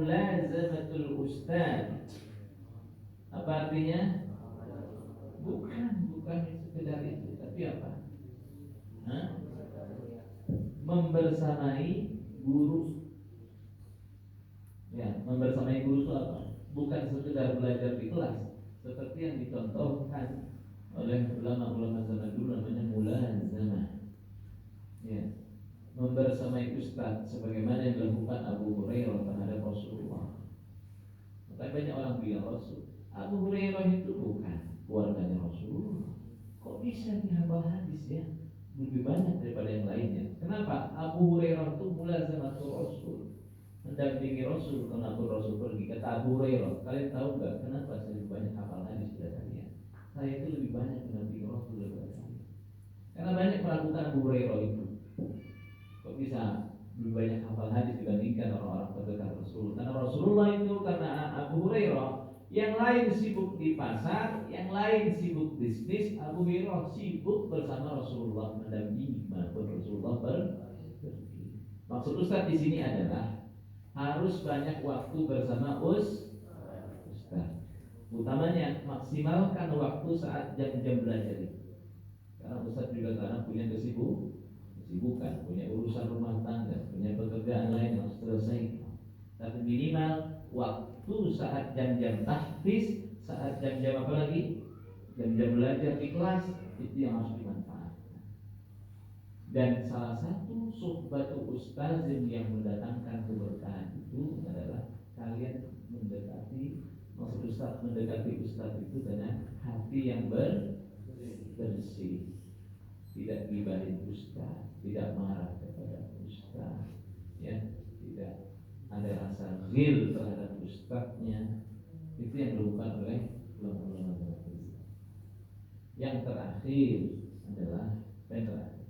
mulazamatul ustaz. Apa artinya? Bukan sekedar itu, tapi apa? Membersamai guru. Ya, membersamai guru itu apa? Bukan sekedar belajar di kelas, seperti yang dicontohkan oleh ulama-ulama zaman dulu, namanya mulazamah. Ya, membersamai ustaz sebagaimana yang dilakukan Abu Hurairah terhadap Rasulullah. Makanya banyak orang bilang Abu Hurairah itu bukan keluarganya Rasulullah. Kok bisa dihafal hadis ya? Lebih banyak daripada yang lainnya. Kenapa? Abu Hurairah itu mulazamatul Rasul, mendampingi Rasul kenapa Rasul pergi. Kata Abu Hurairah, kalian tahu nggak kenapa saya lebih banyak hafal hadis dari kalian? Saya itu lebih banyak mendampingi Rasul daripada kalian. Karena banyak melakukan Abu Hurairah itu. Kok bisa lebih banyak hafal hadis dibandingkan orang-orang terdekat Rasul? Karena Rasulullah itu, karena Abu Hurairah, yang lain sibuk di pasar, yang lain sibuk bisnis, Abu Hurairah sibuk bersama Rasulullah, mendampingi maupun Rasulullah pergi. Maksud Ustaz di sini adalah harus banyak waktu bersama Ustaz. Utamanya maksimalkan waktu saat jam-jam belajar itu. Karena Ustaz juga kadang punya kesibukan, punya urusan rumah tangga, punya pekerjaan lain yang harus selesai. Tapi minimal waktu saat jam-jam tahfiz, saat jam-jam apa lagi? Jam-jam belajar di kelas, itu yang harus dimanfaatkan. Dan salah satu suhbatu ustazin yang mendatangkan keberkahan itu adalah kalian mendekati, maksud Ustaz mendekati Ustaz itu dengan hati yang bersih, tidak gibahin Ustaz, tidak marah kepada Ustaz, ya, tidak ada rasa ghil terhadap Ustaznya. Itu yang dilakukan oleh ulama-ulama. Yang terakhir adalah penerangan.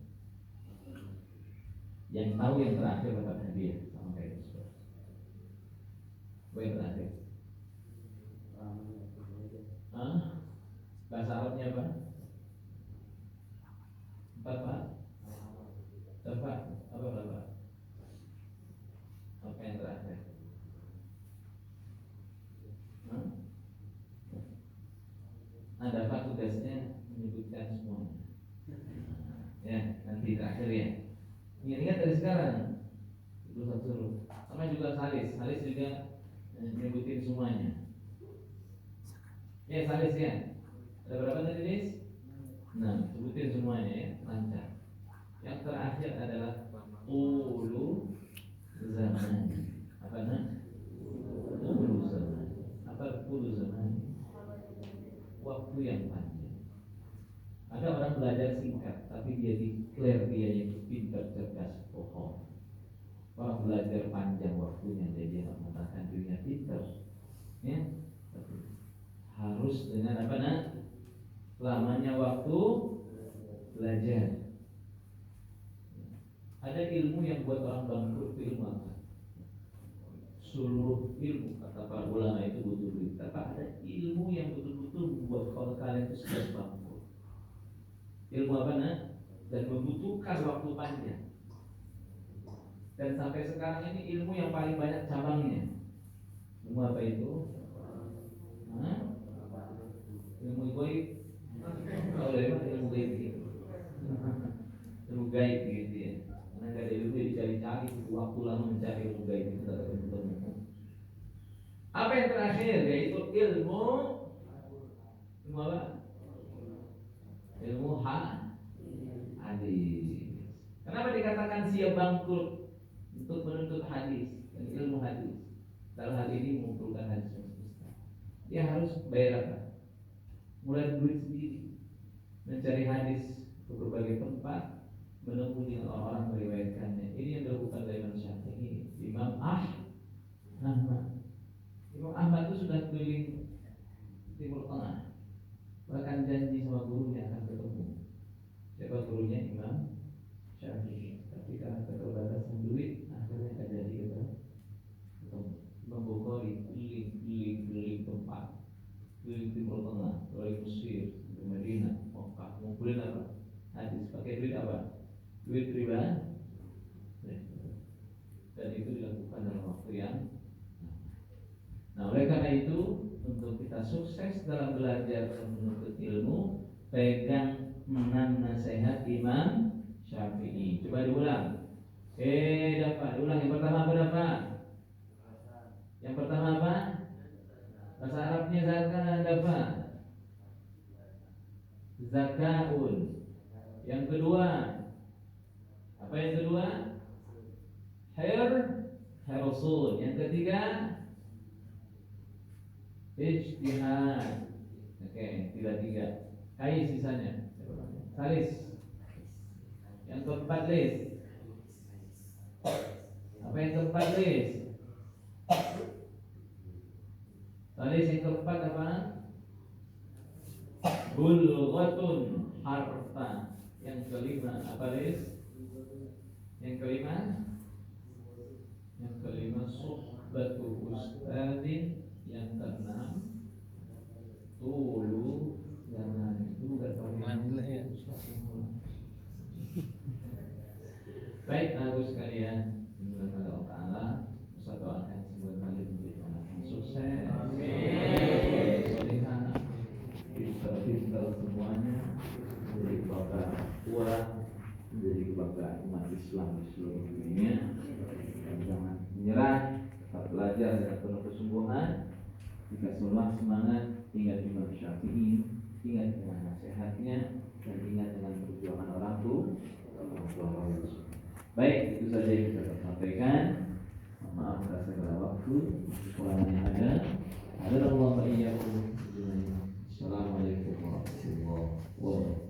Yang tahu yang terakhir dapat hadiah sama kayak itu. Yang terakhir. Bahasa Arabnya apa? Bapak. Apa Bapak? Apa yang terakhir? Dapat tugasnya menyebutkan semuanya. Ya, nanti terakhir ya. Ingat dari sekarang. Itu satu. Sama juga Salis juga nyebutin semuanya. Ya, Salis ya. Ada berapa tadi, Lis? Nah, sebutin semuanya ya, lancar. Yang terakhir adalah ulu zaman. Apa namanya? Ulu zaman. Apa ulu zaman? Waktu yang panjang. Ada orang belajar singkat, tapi dia declare dia yang pintar, cerdas, pokok. Orang belajar panjang waktunya, dia mengatakan dirinya pintar, ya. Harus dengan apa nak? Lamanya waktu belajar. Ada ilmu yang buat orang bangkrut, ilmu apa? Seluruh ilmu kata para ulama itu butuh duit. Tapi ada ilmu yang betul-betul membuat kalau kalian itu sudah bangkrut. Ilmu apa nak? Dan membutuhkan waktu panjang. Dan sampai sekarang ini ilmu yang paling banyak cabangnya. Ilmu apa itu? Ilmu gaib. Kalau dari mana ilmu gaib gitu? Ilmu gaib gitu ya. Karena nggak ada ilmu dicari-cari, waktu lama mencari ilmu gaib itu tidak ketemu. Apa yang terakhir yaitu ilmu apa? Ilmu hadis. Kenapa dikatakan siap bangkrut untuk menuntut hadis dan ilmu hadis? Dalam hal ini mengumpulkan hadis. Dia harus bayar apa? Mulai duit sendiri, mencari hadis ke berbagai tempat, menemui orang-orang meriwayatkannya. Ini yang dilakukan oleh Imam Syafi'i, Imam Ahmad. Imam Ahmad itu sudah keliling Timur Tengah, bahkan janji sama gurunya akan ketemu. Siapa gurunya? Imam Syafi'i. Tapi karena keterbatasan duit, akhirnya tidak jadi ketemu. Imam Bukhari keliling tempat, keliling Timur Tengah, dari Mesir, ke Madinah, Mekah, ngumpulin apa? Hadis. Pakai duit apa? Duit riba. Dan itu dilakukan dalam waktu yang itu untuk kita sukses dalam belajar dan menuntut ilmu, pegang nasihat Imam Syafi'i. Coba diulang. Dapat diulang. Yang pertama apa dapat? Yang pertama apa? Bahasa Arabnya zakat dapat. Zakaun. Yang kedua, apa yang kedua? Hirsun. Yang ketiga, ijtihad. Oke, tiga. Kai sisanya. Salis. Yang keempat lis. Apa yang keempat lis? Salis yang keempat apa? Bulghatun, harfa. Yang kelima apa lis? Yang kelima suhbatu ustadzin. Yang keenam tulu zaman. Itu bukan panggilan ya. Baik, Abu sekalian, semoga Allah Taala bisa doakan semua kali menjadi anak yang sukses. Amin. Pintar semuanya, menjadi kebanggaan uang, menjadi kebanggaan umat Islam di seluruh dunia. Dan jangan menyerah, tetap belajar dengan penuh kesungguhan. Jika semua semangat, ingat Imam Syafi'i, ingat dengan nasihatnya, dan ingat dengan perjuangan orang tua. Baik, itu saja yang bisa saya sampaikan. Maaf karena segala waktu kurangnya ada. Allah wa iyyakum. Assalamualaikum warahmatullahi wabarakatuh.